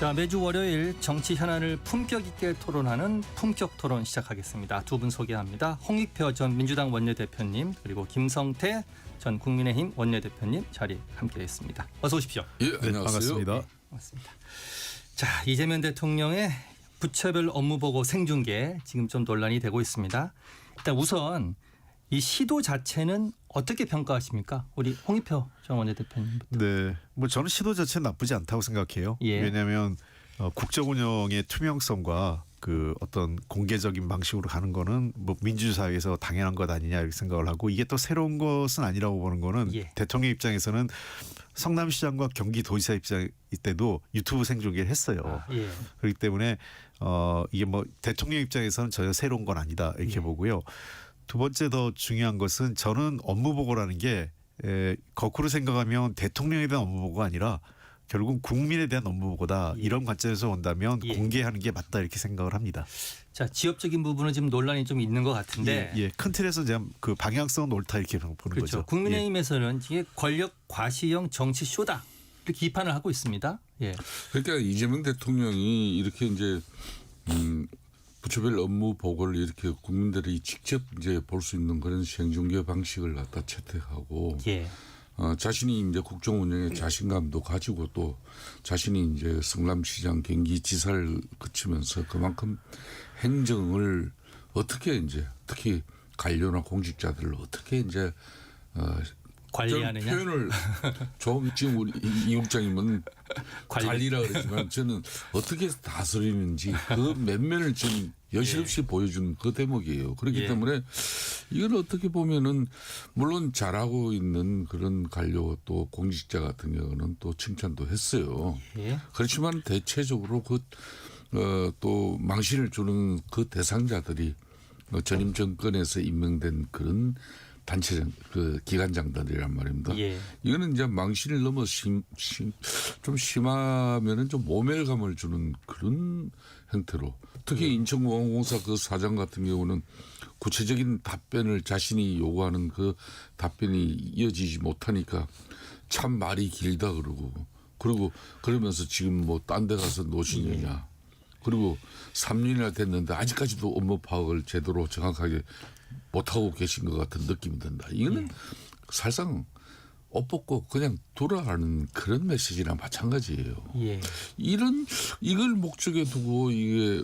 자, 매주 월요일 정치 현안을 품격 있게 토론하는 품격 토론 시작하겠습니다. 두 분 소개합니다. 홍익표 전 민주당 원내대표님 그리고 김성태 전 국민의힘 원내대표님 자리 함께했습니다. 어서 오십시오. 예, 안녕하세요. 반갑습니다. 고맙습니다. 자, 이재명 대통령의 부처별 업무보고 생중계 지금 좀 논란이 되고 있습니다. 일단 우선 이 시도 자체는 어떻게 평가하십니까? 우리 홍익표 전 원내대표님부터. 네, 뭐 저는 시도 자체는 나쁘지 않다고 생각해요. 예. 왜냐하면 국정 운영의 투명성과 그 어떤 공개적인 방식으로 가는 거는 뭐 민주사회에서 당연한 것 아니냐 이렇게 생각을 하고, 이게 또 새로운 것은 아니라고 보는 거는 예. 대통령 입장에서는 성남시장과 경기도지사 입장 때도 유튜브 생중계를 했어요. 예. 그렇기 때문에 이게 뭐 대통령 입장에서는 전혀 새로운 건 아니다 이렇게 예. 보고요. 두 번째 더 중요한 것은 저는 업무 보고라는 게 거꾸로 생각하면 대통령에 대한 업무 보고가 아니라 결국 국민에 대한 업무 보고다. 예. 이런 관점에서 본다면 예. 공개하는 게 맞다 이렇게 생각을 합니다. 자, 지역적인 부분은 지금 논란이 좀 있는 것 같은데. 예, 큰 틀에서 제가 그 방향성은 옳다 이렇게 보는 그렇죠. 거죠. 국민의힘에서는 이게 권력 과시형 정치 쇼다 이렇게 비판을 하고 있습니다. 예. 그러니까 이재명 대통령이 이렇게 이제 부처별 업무 보고를 이렇게 국민들이 직접 이제 볼 수 있는 그런 생중계 방식을 갖다 채택하고 예. 자신이 이제 국정 운영에 자신감도 가지고 또 자신이 이제 성남시장 경기지사를 거치면서 그만큼 행정을 어떻게 이제 특히 관료나 공직자들을 어떻게 이제 관리하느냐. 표현을 좀 지금 우리 이 국장님은 관리. 관리라 그러지만 저는 어떻게 다스리는지 그 면면을 지금 여실없이 보여준 그 대목이에요. 그렇기 예. 때문에 이걸 어떻게 보면은 물론 잘하고 있는 그런 관료 또 공직자 같은 경우는 또 칭찬도 했어요. 예. 그렇지만 대체적으로 또 망신을 주는 그 대상자들이 전임 정권에서 임명된 그런 단체장, 기관장들이란 말입니다. 예. 이거는 이제 망신을 넘어 좀 심하면은 좀 모멸감을 주는 그런 형태로, 특히 인천공항공사 그 사장 같은 경우는 구체적인 답변을 자신이 요구하는 그 답변이 이어지지 못하니까 참 말이 길다 그러고 그러면서 지금 뭐 딴 데 가서 노시느냐. 그리고 3년이나 됐는데 아직까지도 업무 파악을 제대로 정확하게 못하고 계신 것 같은 느낌이 든다. 이거는 사실상 옷 벗고 그냥 돌아가는 그런 메시지랑 마찬가지예요. 예. 이걸 목적에 두고 이게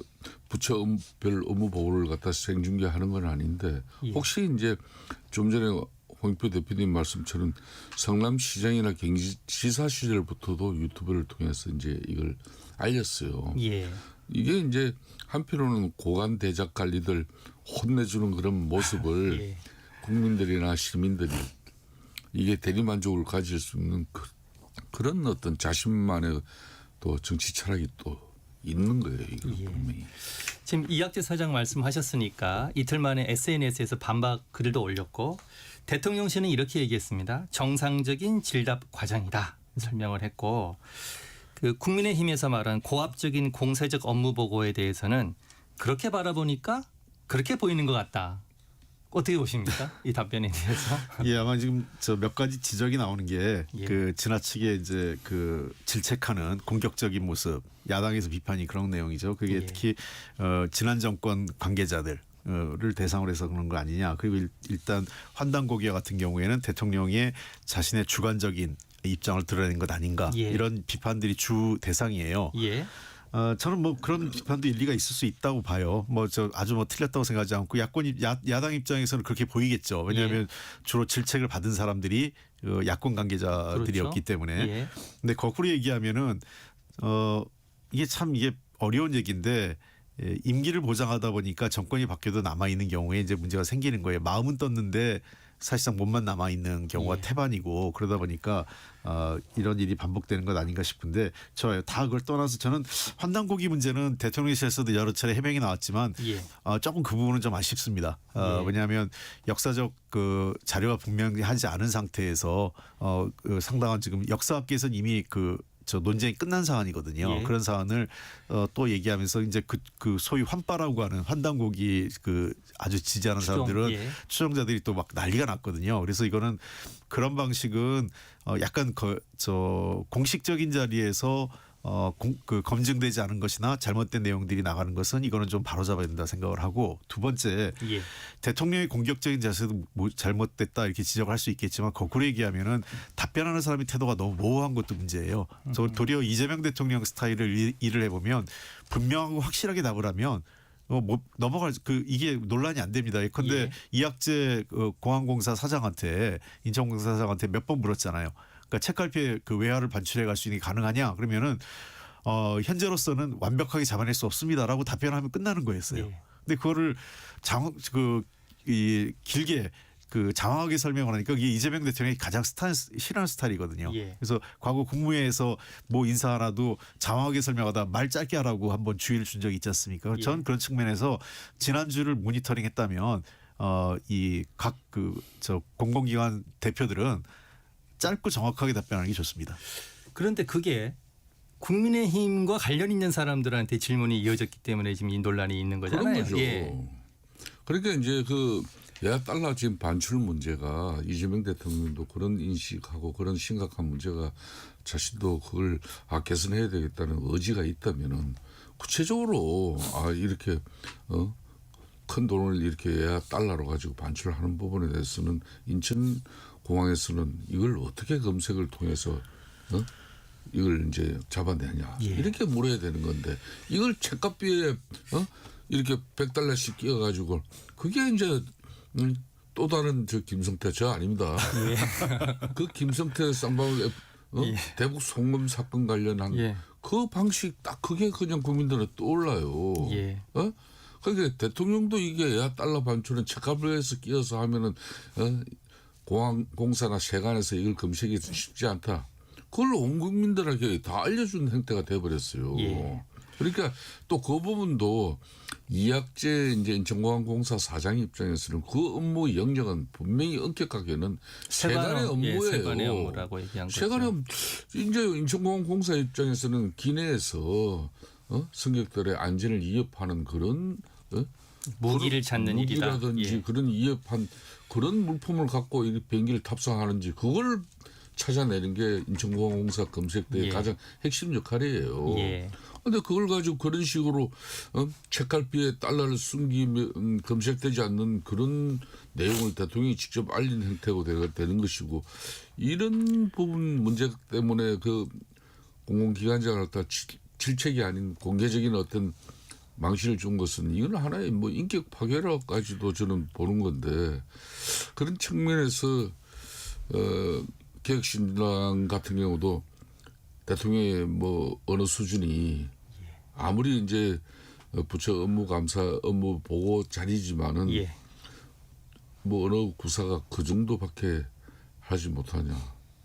부처별 업무 보고를 갖다 생중계하는 건 아닌데, 예. 혹시 이제 좀 전에 홍익표 대표님 말씀처럼 성남시장이나 경기지사 시절부터도 유튜브를 통해서 이제 이걸 알렸어요. 예. 이게 이제 한편으로는 고관 대작 관리들 혼내주는 그런 모습을 예. 국민들이나 시민들이 이게 대리만족을 가질 수 있는 그런 어떤 자신만의 또 정치 철학이 또 있는 거예요. 이거 예. 분명히. 지금 이학재 사장 말씀하셨으니까 이틀 만에 SNS에서 반박 글도 올렸고, 대통령실은 이렇게 얘기했습니다. 정상적인 질답 과정이다 설명을 했고, 그 국민의힘에서 말한 고압적인 공세적 업무 보고에 대해서는 그렇게 바라보니까 그렇게 보이는 것 같다. 어떻게 보십니까? 이 답변에 대해서. 예, 아마 지금 저 몇 가지 지적이 나오는 게 그 예. 지나치게 이제 그 질책하는 공격적인 모습, 야당에서 비판이 그런 내용이죠. 그게 예. 특히 지난 정권 관계자들 를 대상으로 해서 그런 거 아니냐. 그리고 일단 환단고기와 같은 경우에는 대통령의 자신의 주관적인 입장을 드러낸 것 아닌가. 예. 이런 비판들이 주 대상이에요. 예. 저는 뭐 그런 비판도 일리가 있을 수 있다고 봐요. 뭐 저 아주 뭐 틀렸다고 생각하지 않고 야당 입장에서는 그렇게 보이겠죠. 왜냐하면 예. 주로 질책을 받은 사람들이 야권 관계자들이었기 그렇죠. 때문에. 예. 근데 거꾸로 얘기하면은 이게 어려운 얘기인데, 임기를 보장하다 보니까 정권이 바뀌어도 남아 있는 경우에 이제 문제가 생기는 거예요. 마음은 떴는데 사실상 몸만 남아 있는 경우가 예. 태반이고, 그러다 보니까 이런 일이 반복되는 것 아닌가 싶은데, 저 다 그걸 떠나서 저는 환단고기 문제는 대통령실에서도 여러 차례 해명이 나왔지만 예. 조금 그 부분은 좀 아쉽습니다. 예. 왜냐하면 역사적 그 자료가 분명히 하지 않은 상태에서 그 상당한 지금 역사학계에서는 이미 저 논쟁이 끝난 사안이거든요. 예. 그런 사안을 또 얘기하면서 이제 그 소위 환빠라고 하는 환단고기 아주 지지하는 사람들은 예. 추종자들이 또 막 난리가 났거든요. 그래서 이거는 그런 방식은 약간 저 공식적인 자리에서 그 검증되지 않은 것이나 잘못된 내용들이 나가는 것은 이거는 좀 바로잡아야 된다 생각을 하고, 두 번째 예. 대통령의 공격적인 자세도 뭐 잘못됐다 이렇게 지적을 할 수 있겠지만, 거꾸로 얘기하면은 답변하는 사람의 태도가 너무 모호한 것도 문제예요. 도리어 이재명 대통령 스타일을 일을 해보면 분명하고 확실하게 답을 하면 뭐 넘어갈 이게 논란이 안 됩니다. 예컨대 예. 이학재 공항공사 사장한테, 인천공사 사장한테 몇 번 물었잖아요. 그러니까 책갈피에 그 외화를 반출해 갈 수 있는 게 가능하냐? 그러면은 현재로서는 완벽하게 잡아낼 수 없습니다라고 답변하면 끝나는 거였어요. 예. 근데 그거를 길게 장황하게 설명을 하니까 이게 이재명 대통령이 가장 싫어하는 스타일이거든요. 예. 그래서 과거 국무회에서 뭐 인사 하나도 장황하게 설명하다 말 짧게 하라고 한번 주의를 준 적이 있지 않습니까? 예. 전 그런 측면에서 지난주를 모니터링했다면 이 각 공공기관 대표들은 짧고 정확하게 답변하는 게 좋습니다. 그런데 그게 국민의힘과 관련 있는 사람들한테 질문이 이어졌기 때문에 지금 이 논란이 있는 거잖아요. 그런 거죠. 예. 그러니까 이제 그 달러 지금 반출 문제가 이재명 대통령도 그런 인식하고 그런 심각한 문제가 자신도 그걸 개선해야 되겠다는 의지가 있다면은 구체적으로 이렇게 큰 돈을 이렇게 달러로 가지고 반출하는 부분에 대해서는 인천 공항에서는 이걸 어떻게 검색을 통해서 이걸 이제 잡아내냐 예. 이렇게 물어야 되는 건데, 이걸 책값비에 이렇게 100달러씩 끼워가지고 그게 이제 또 다른 김성태 저 아닙니다. 예. 그 김성태 쌍방울 대북 송금 사건 관련한 예. 그 방식 딱 그게 그냥 국민들은 떠올라요. 예. 그러니까 대통령도 이게 달러 반출은 책값비에서 끼어서 하면은 공항공사나 세관에서 이걸 검색이 쉽지 않다. 그걸 온 국민들에게 다 알려준 행태가 돼버렸어요. 예. 그러니까 또 그 부분도 이학재 이제 인천공항공사 사장 입장에서는 그 업무 영역은 분명히 엄격하게는 세관의 업무예요. 세관의 업무라고 얘기한 거죠. 세관의 이제 인천공항공사 입장에서는 기내에서 승객들의 안전을 위협하는 그런 무기를 찾는 일이다. 무기라든지 예. 그런 위협한 그런 물품을 갖고 이 비행기를 탑승하는지 그걸 찾아내는 게 인천공항공사 검색대의 예. 가장 핵심 역할이에요. 예. 그런데 그걸 가지고 그런 식으로 책갈피에 달러를 숨기면 검색되지 않는 그런 내용을 대통령이 직접 알린 형태가 되는 것이고, 이런 부분 문제 때문에 그 공공기관장을 갖다 질책이 아닌 공개적인 어떤 망신을 준 것은 이건 하나의 뭐 인격 파괴라까지도 저는 보는 건데, 그런 측면에서 개혁신당 같은 경우도 대통령의 뭐 어느 수준이 아무리 이제 부처 업무 감사 업무 보고 자리지만은 예. 뭐 어느 구사가 그 정도밖에 하지 못하냐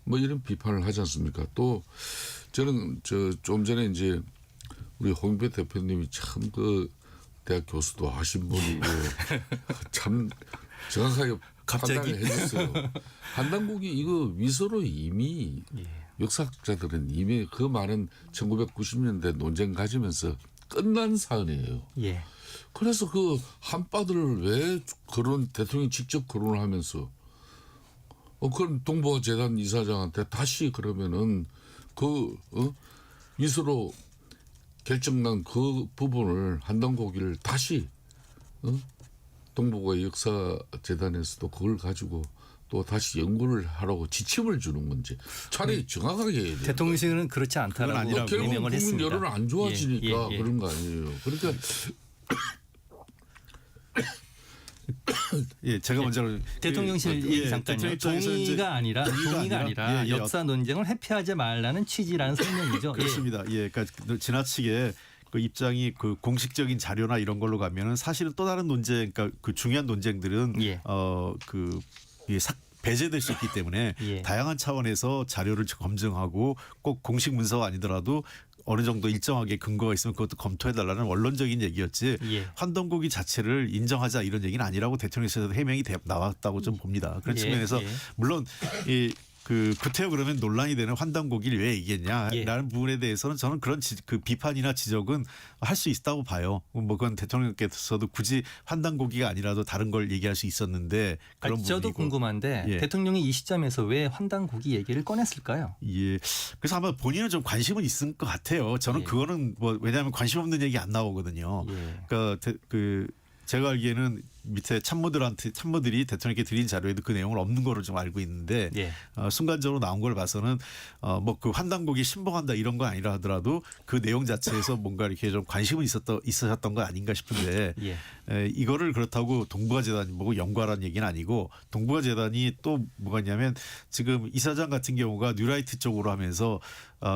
뭐 이런 비판을 하지 않습니까? 또 저는 좀 전에 이제 우리 홍익표 대표님이 참 그 대학 교수도 하신 분이고 참 정확하게 갑자기? 판단을 해줬어요. 한당국이 이거 위서로 이미 역사학자들은 이미 그 많은 1990년대 논쟁 가지면서 끝난 사안이에요. 예. 그래서 그 한빠들을 왜 대통령이 직접 거론을 하면서 그런 동북아재단 이사장한테 다시 그러면은 위서로 결정난 그 부분을 한당고기를 다시 동북아 역사재단에서도 그걸 가지고 또 다시 연구를 하라고 지침을 주는 건지 차라리 정확하게 해야 돼요. 대통령실은 그렇지 않다라고 아니라고 결국 해명을 국민 했습니다. 여론은 안 좋아지니까 예. 그런 거 아니에요. 그러니까 예, 제가 먼저 대통령실 얘기 잠깐요. 동의가 아니라 예, 예. 역사 논쟁을 회피하지 말라는 취지라는 설명이죠. 그렇습니다. 예, 그러니까 지나치게 그 입장이 그 공식적인 자료나 이런 걸로 가면은 사실은 또 다른 논쟁, 그러니까 그 중요한 논쟁들은 예. 배제될 수 있기 때문에 예. 다양한 차원에서 자료를 검증하고 꼭 공식 문서가 아니더라도 어느 정도 일정하게 근거가 있으면 그것도 검토해달라는 원론적인 얘기였지, 예. 환동고기 자체를 인정하자 이런 얘기는 아니라고 대통령실에서 해명이 나왔다고 좀 봅니다. 그런 예. 측면에서 예. 물론 그 구태여 그러면 논란이 되는 환단고기를 왜 얘기했냐라는 예. 부분에 대해서는 저는 그런 그 비판이나 지적은 할 수 있다고 봐요. 뭐 그건 대통령께서도 굳이 환단고기가 아니라도 다른 걸 얘기할 수 있었는데 그런 아니, 저도 부분이고. 궁금한데 예. 대통령이 이 시점에서 왜 환단고기 얘기를 꺼냈을까요? 예. 그래서 아마 본인은 좀 관심은 있을 것 같아요. 저는 예. 그거는 뭐 왜냐하면 관심 없는 얘기 안 나오거든요. 예. 그러니까 그 제가 알기에는 밑에 참모들이 대통령께 드린 자료에도 그 내용은 없는 거로 좀 알고 있는데 예. 순간적으로 나온 걸 봐서는 뭐 그 환단고기 신봉한다 이런 건 아니라 하더라도 그 내용 자체에서 뭔가 이렇게 좀 관심은 있으셨던 건 아닌가 싶은데 예. 이거를 그렇다고 동북아 재단이 뭐고 연구하라는 얘기는 아니고 동북아 재단이 또 뭐가 있냐면 지금 이사장 같은 경우가 뉴라이트 쪽으로 하면서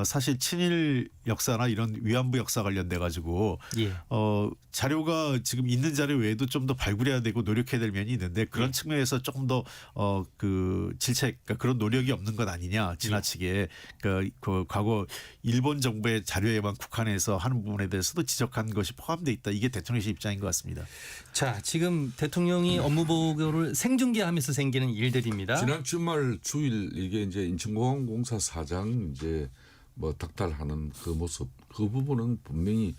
사실 친일 역사나 이런 위안부 역사 관련돼 가지고 예. 자료가 지금 있는 자료 외에도 좀 더 발굴해야 되고 노력해야 될 면이 있는데 그런 측면에서 조금 더 그 질책 그러니까 그런 노력이 없는 것 아니냐 지나치게 그러니까 그 과거 일본 정부의 자료에만 국한해서 하는 부분에 대해서도 지적한 것이 포함돼 있다. 이게 대통령실 입장인 것 같습니다. 자, 지금 대통령이 업무 보고를 생중계하면서 생기는 일들입니다. 지난 주말 주일 이게 이제 인천공항공사 사장 이제 뭐 닥달하는 그 모습 그 부분은 분명히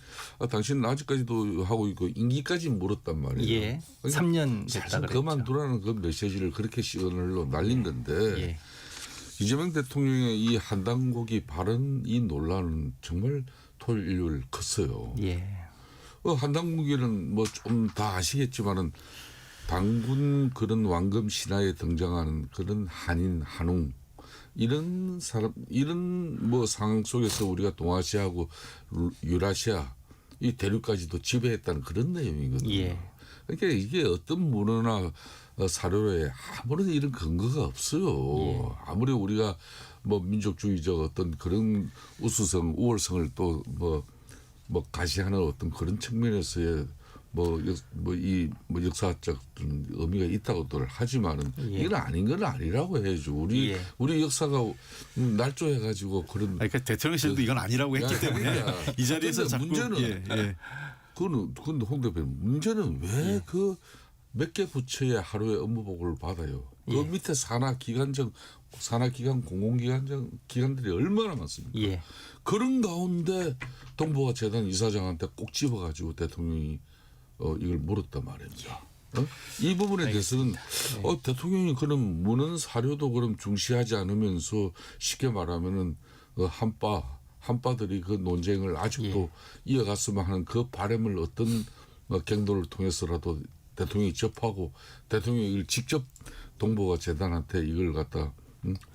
당신은 아직까지도 하고 있고 임기까지 물었단 말이에요. 예. 그러니까 3년 됐다 사실 그랬죠. 그만두라는 그 메시지를 그렇게 시그널로 날린 건데 예. 이재명 대통령의 이 한단고기 발언 이 논란은 정말 토요일 일요일 컸어요. 예. 한단고기는 뭐 좀 다 아시겠지만은 당군 그런 왕금 신화에 등장하는 그런 한인 한웅 이런 사람 이런 뭐 상황 속에서 우리가 동아시아하고 유라시아 이 대륙까지도 지배했다는 그런 내용이거든요. 예. 그러니까 이게 어떤 문화나 사료에 아무런 이런 근거가 없어요. 아무리 우리가 뭐 민족주의적 어떤 그런 우수성, 우월성을 또 뭐 가시하는 어떤 그런 측면에서의 이 역사적 의미가 있다고들 하지만은 예. 이건 아닌 건 아니라고 해야죠. 우리 역사가 날조해가지고 그런. 그러니까 대통령실도 이건 아니라고 했기 때문에 이 자리에서 자꾸 문제는 그건 홍 대표님 문제는 왜 그 몇 개 부처의 하루에 업무 보고를 받아요. 그 밑에 산하기관 공공기관들이 얼마나 많습니까? 예. 그런 가운데 동북아 재단 이사장한테 꼭 집어가지고 대통령이 이걸 물었단 말입니다. 이 부분에 대해서는 대통령이 그럼 무는 사료도 그럼 중시하지 않으면서 쉽게 말하면은 한파들이 그 논쟁을 아직도 이어갔으면 하는 그 바람을 어떤 갱도를 통해서라도 대통령이 접하고 대통령이 이걸 직접 동북아 재단한테 이걸 갖다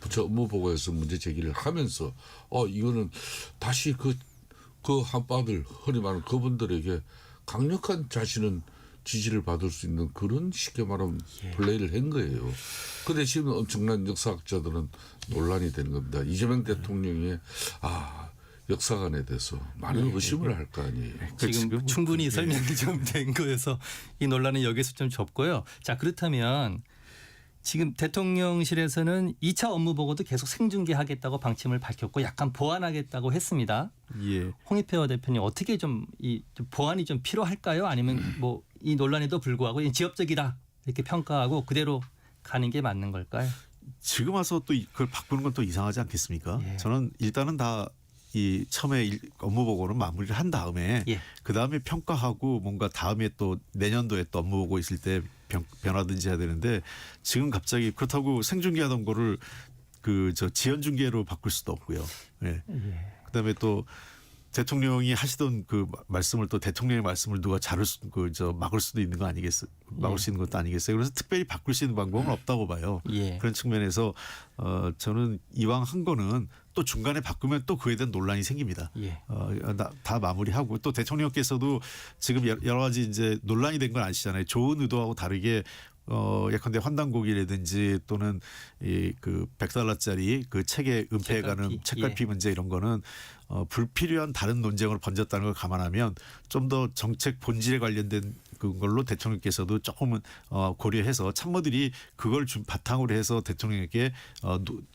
부처 업무 보고에서 문제 제기를 하면서 이거는 다시 그 한파들 흔히 말하는 그분들에게 강력한 자신은 지지를 받을 수 있는 그런 쉽게 말하면 플레이를 한 거예요. 그런데 지금 엄청난 역사학자들은 논란이 되는 겁니다. 이재명 대통령의 역사관에 대해서 많은 의심을 할 거 아니에요. 지금 충분히 설명이 좀 된 거여서 이 논란은 여기서 좀 접고요. 자, 그렇다면 지금 대통령실에서는 2차 업무 보고도 계속 생중계하겠다고 방침을 밝혔고 약간 보완하겠다고 했습니다. 예. 홍익표 대표님 어떻게 좀 보완이 좀 필요할까요? 아니면 뭐 이 논란에도 불구하고 지엽적이다 이렇게 평가하고 그대로 가는 게 맞는 걸까요? 지금 와서 또 그걸 바꾸는 건 또 이상하지 않겠습니까? 예. 저는 일단은 다 이 처음에 업무 보고는 마무리를 한 다음에 그 다음에 평가하고 뭔가 다음에 또 내년도에 또 업무 보고 있을 때 변하든지 해야 되는데 지금 갑자기 그렇다고 생중계하던 거를 지연 중계로 바꿀 수도 없고요. 예. 그다음에 또 대통령이 하시던 그 말씀을 또 대통령의 말씀을 누가 막을 수도 있는 거 아니겠어요? 막을 수 있는 것도 아니겠어요? 그래서 특별히 바꿀 수 있는 방법은 없다고 봐요. 그런 측면에서 저는 이왕 한 거는 또 중간에 바꾸면 또 그에 대한 논란이 생깁니다. 다 마무리하고 또 대통령께서도 지금 여러 가지 이제 논란이 된 건 아시잖아요. 좋은 의도하고 다르게 예컨대 환단고기라든지 또는 그 $100짜리 그 책에 은폐해가는 책갈피 문제 이런 거는 불필요한 다른 논쟁으로 번졌다는 걸 감안하면 좀 더 정책 본질에 관련된 그걸로 대통령께서도 조금은 고려해서 참모들이 그걸 바탕으로 해서 대통령에게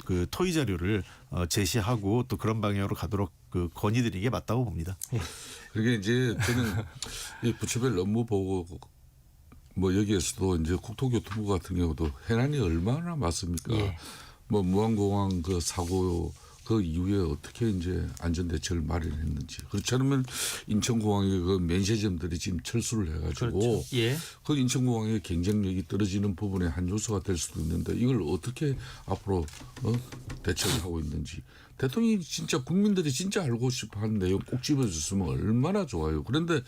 그 토의 자료를 제시하고 또 그런 방향으로 가도록 그 건의드리는 게 맞다고 봅니다. 그러게 이제 저는 이 부처별 업무 보고 여기에서도 이제 국토교통부 같은 경우도 해난이 얼마나 많습니까? 뭐 무안공항 그 사고 그 이후에 어떻게 이제 안전 대책을 마련했는지. 그렇지 않으면 인천공항의 그 면세점들이 지금 철수를 해가지고 그렇죠. 예. 그 인천공항의 경쟁력이 떨어지는 부분의 한 요소가 될 수도 있는데 이걸 어떻게 앞으로 대책을 하고 있는지. 대통령이 진짜 국민들이 진짜 알고 싶어하는 내용 꼭 집어줬으면 얼마나 좋아요. 그런데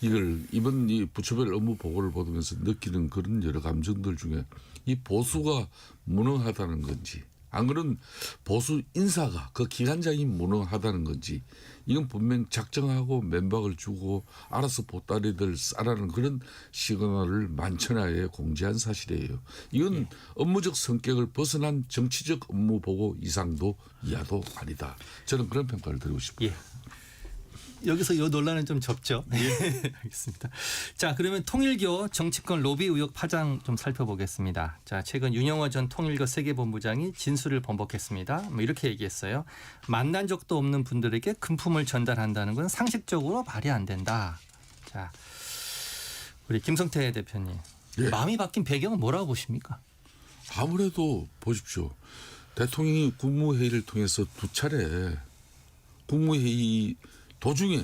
이걸 이번 이 부처별 업무 보고를 보면서 느끼는 그런 여러 감정들 중에 이 보수가 무능하다는 건지 안 그런 보수 인사가 그 기관장이 무능하다는 건지 이건 분명 작정하고 면박을 주고 알아서 보따리들 싸라는 그런 시그널을 만천하에 공지한 사실이에요. 이건 업무적 성격을 벗어난 정치적 업무 보고 이상도 이하도 아니다. 저는 그런 평가를 드리고 싶어요. 예. 여기서 이 논란은 좀 접죠. 예. 알겠습니다. 자, 그러면 통일교 정치권 로비 의혹 파장 좀 살펴보겠습니다. 자, 최근 윤영호 전 통일교 세계본부장이 진술을 번복했습니다. 뭐 이렇게 얘기했어요. 만난 적도 없는 분들에게 금품을 전달한다는 건 상식적으로 말이 안 된다. 자, 우리 김성태 대표님. 예. 마음이 바뀐 배경은 뭐라고 보십니까? 아무래도 보십시오. 대통령이 국무회의를 통해서 두 차례 국무회의 도중에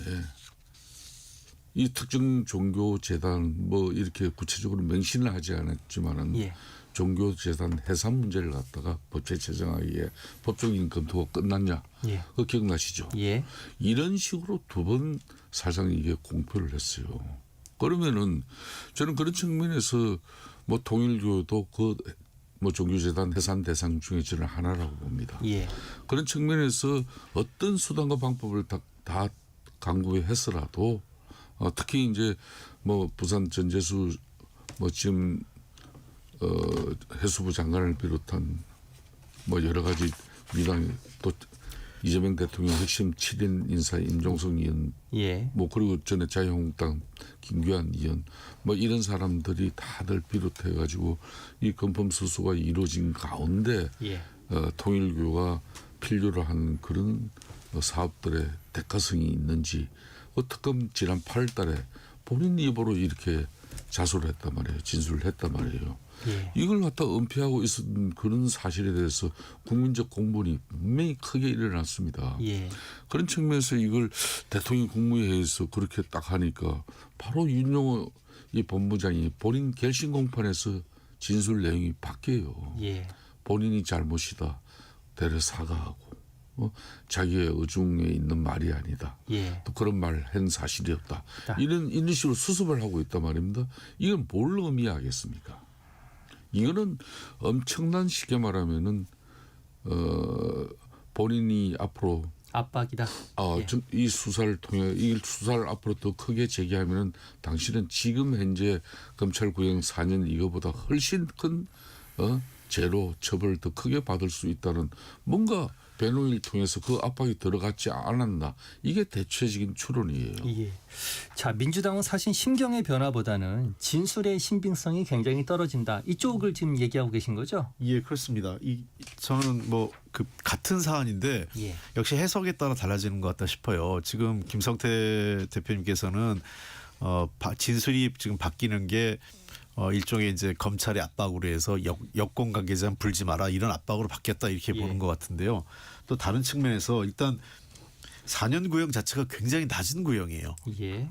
이 특정 종교 재단 뭐 이렇게 구체적으로 명시는 하지 않았지만은 예. 종교 재단 해산 문제를 갖다가 법제 제정하기에 법적인 검토가 끝났냐? 예. 그거 기억나시죠? 예. 이런 식으로 두 번 사실상 이게 공표를 했어요. 그러면은 저는 그런 측면에서 뭐 통일교도 그 뭐 종교재단 해산 대상 중에 저는 하나라고 봅니다. 예. 그런 측면에서 어떤 수단과 방법을 다 강구했으라도 특히 이제 뭐 부산 전재수 뭐 지금 해수부 장관을 비롯한 뭐 여러 가지 민당 또 이재명 대통령 핵심 7인 인사 임종석 의원 예. 뭐 그리고 전에 자유한국당 김규환 의원 뭐 이런 사람들이 다들 비롯해 가지고 이 금품 수수가 이루어진 가운데 예. 통일교가 필요로 하는 그런 사업들의 대가성이 있는지 특검 지난 8월 달에 본인 입으로 이렇게 자수를 했단 말이에요. 진술을 했단 말이에요. 예. 이걸 갖다 은폐하고 있었던 그런 사실에 대해서 국민적 공분이 분명히 크게 일어났습니다. 예. 그런 측면에서 이걸 대통령 국무회의에서 그렇게 딱 하니까 바로 윤영호 이 본부장이 본인 결심 공판에서 진술 내용이 바뀌어요. 예. 본인이 잘못이다. 대려 사과하고 자기의 의중에 있는 말이 아니다. 예. 또 그런 말 한 사실이 없다. 이런 식으로 수습을 하고 있단 말입니다. 이건 뭘 의미하겠습니까? 이거는 엄청난 쉽게 말하면은 본인이 앞으로 압박이다. 예. 이 수사를 통해 이 수사를 앞으로 더 크게 제기하면은 당신은 지금 현재 검찰 구형 4년 이거보다 훨씬 큰 죄로 처벌을 더 크게 받을 수 있다는 뭔가 변호인을 통해서 그 압박이 들어갔지 않았나 이게 대체적인 추론이에요. 예. 자, 민주당은 사실 심경의 변화보다는 진술의 신빙성이 굉장히 떨어진다. 이쪽을 지금 얘기하고 계신 거죠? 예, 그렇습니다. 저는 뭐 그 같은 사안인데 예. 역시 해석에 따라 달라지는 것 같다 싶어요. 지금 김성태 대표님께서는 진술이 지금 바뀌는 게 일종의 이제 검찰의 압박으로 해서 여권 관계자 불지 마라 이런 압박으로 바뀌었다 이렇게 예. 보는 것 같은데요. 또 다른 측면에서 일단 4년 구형 자체가 굉장히 낮은 구형이에요. 예.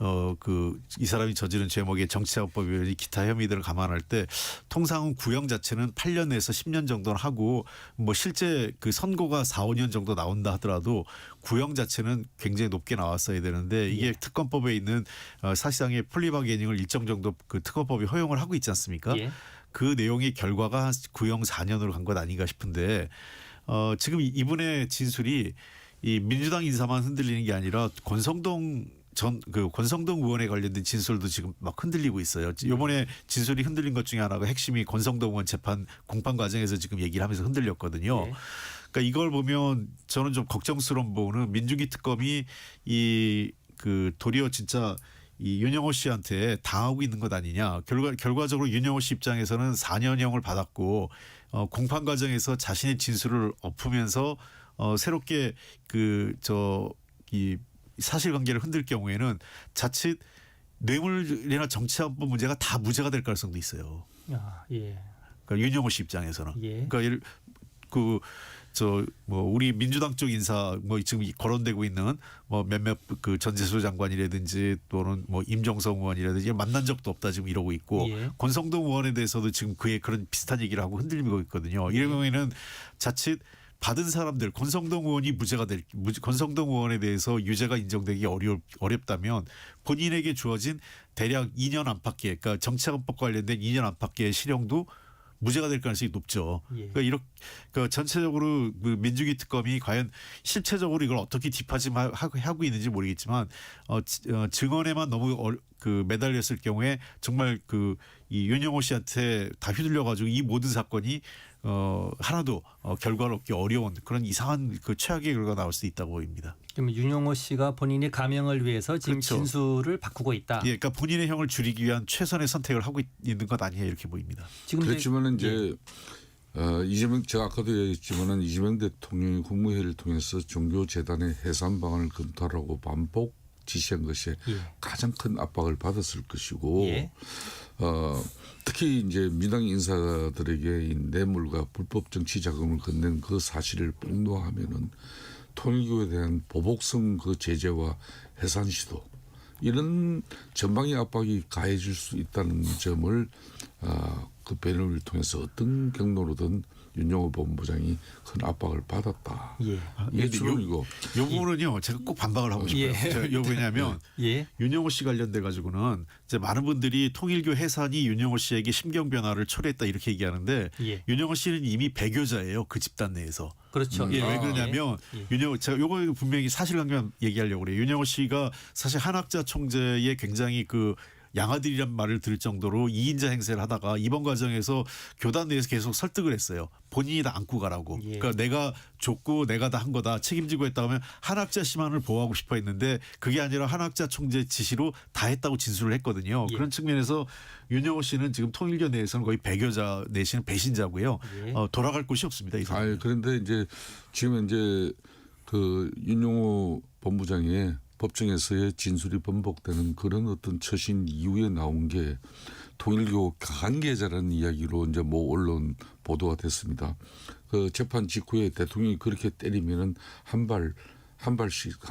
이 사람이 저지른 제목의 정치자금법이나 기타 혐의들을 감안할 때 통상은 구형 자체는 8년에서 10년 정도는 하고 뭐 실제 그 선고가 4, 5년 정도 나온다 하더라도 구형 자체는 굉장히 높게 나왔어야 되는데 이게 예. 특검법에 있는 사실상의 플리바게닝을 일정 정도 그 특검법이 허용을 하고 있지 않습니까? 예. 그 내용의 결과가 구형 4년으로 간 것 아닌가 싶은데 지금 이분의 진술이 이 민주당 인사만 흔들리는 게 아니라 권성동 의원에 관련된 진술도 지금 막 흔들리고 있어요. 이번에 진술이 흔들린 것 중에 하나가 핵심이 권성동 의원 재판 공판 과정에서 지금 얘기를 하면서 흔들렸거든요. 예. 그러니까 이걸 보면 저는 좀 걱정스러운 부분은 민중기 특검이 도리어 진짜 이 윤영호 씨한테 당하고 있는 것 아니냐. 결과적으로 윤영호 씨 입장에서는 4년형을 받았고 공판 과정에서 자신의 진술을 엎으면서 새롭게 이 사실관계를 흔들 경우에는 자칫 뇌물이나 정치자금법 문제가 다 무죄가 될 가능성도 있어요. 아, 예. 그러니까 윤영호 씨 입장에서는. 예. 그러니까 뭐 우리 민주당 쪽 인사 뭐 지금 거론되고 있는 뭐 몇몇 그 전재수 장관이라든지 또는 뭐 임종성 의원이라든지 만난 적도 없다 지금 이러고 있고 예. 권성동 의원에 대해서도 지금 그의 그런 비슷한 얘기를 하고 흔들리고 있거든요. 이런 경우에는 자칫 받은 사람들 권성동 의원이 권성동 의원에 대해서 유죄가 인정되기 어렵다면 본인에게 주어진 대략 2년 안팎의 그러니까 정치자금법 관련된 2년 안팎의 실형도 무죄가 될 가능성이 높죠. 예. 그러니까 전체적으로 그 민주기 특검이 과연 실체적으로 이걸 어떻게 뒷받침하고 있는지 모르겠지만 증언에만 너무 매달렸을 경우에 정말 이 윤영호 씨한테 다 휘둘려 가지고 이 모든 사건이 하나도 결과를 얻기 어려운 그런 이상한 그 최악의 결과가 나올 수 있다고 보입니다. 그러면 윤영호 씨가 본인의 감형을 위해서 지금 그렇죠. 진술을 바꾸고 있다. 예, 그러니까 본인의 형을 줄이기 위한 최선의 선택을 하고 있는 것 아니냐 이렇게 보입니다. 지금 그렇지만은 예. 이제 제가 아까도 얘기했지만은 이재명 대통령이 국무회의를 통해서 종교재단의 해산 방안을 검토하라고 반복 지시한 것이 예. 가장 큰 압박을 받았을 것이고 예. 특히 이제 민당 인사들에게 이 뇌물과 불법 정치 자금을 건넨 그 사실을 폭로하면은 통일교에 대한 보복성 그 제재와 해산 시도 이런 전방위 압박이 가해질 수 있다는 점을 그 배너를 통해서 어떤 경로로든 윤영호 본부장이 큰 압박을 받았다. 예. 이게 주론이고. 이 부분은요 제가 꼭 반박을 하고 싶어요. 예. 왜냐하면 예. 윤영호 씨 관련돼 가지고는 이제 많은 분들이 통일교 해산이 윤영호 씨에게 심경 변화를 초래했다 이렇게 얘기하는데 예. 윤영호 씨는 이미 배교자예요 그 집단 내에서. 그렇죠. 예, 왜 그러냐면 예. 윤영호 제가 요거 분명히 사실관계만 얘기하려고 그래요. 윤영호 씨가 사실 한학자 총재의 굉장히 그 양아들이란 말을 들을 정도로 2인자 행세를 하다가 이번 과정에서 교단 내에서 계속 설득을 했어요. 본인이 다 안고 가라고. 예. 그러니까 내가 줬고 내가 다 한 거다. 책임지고 했다 하면 한학자 씨만을 보호하고 싶어 했는데 그게 아니라 한학자 총재 지시로 다 했다고 진술을 했거든요. 예. 그런 측면에서 윤영호 씨는 지금 통일교 내에서는 거의 배교자 내지는 배신자고요. 예. 돌아갈 곳이 없습니다. 이 사람. 그런데 이제 지금 이제 그 윤영호 본부장의 법정에서의 진술이 번복되는 그런 어떤 처신 이후에 나온 게 통일교 관계자라는 이야기로 이제 뭐 언론 보도가 됐습니다. 그 재판 직후에 대통령이 그렇게 때리면은 한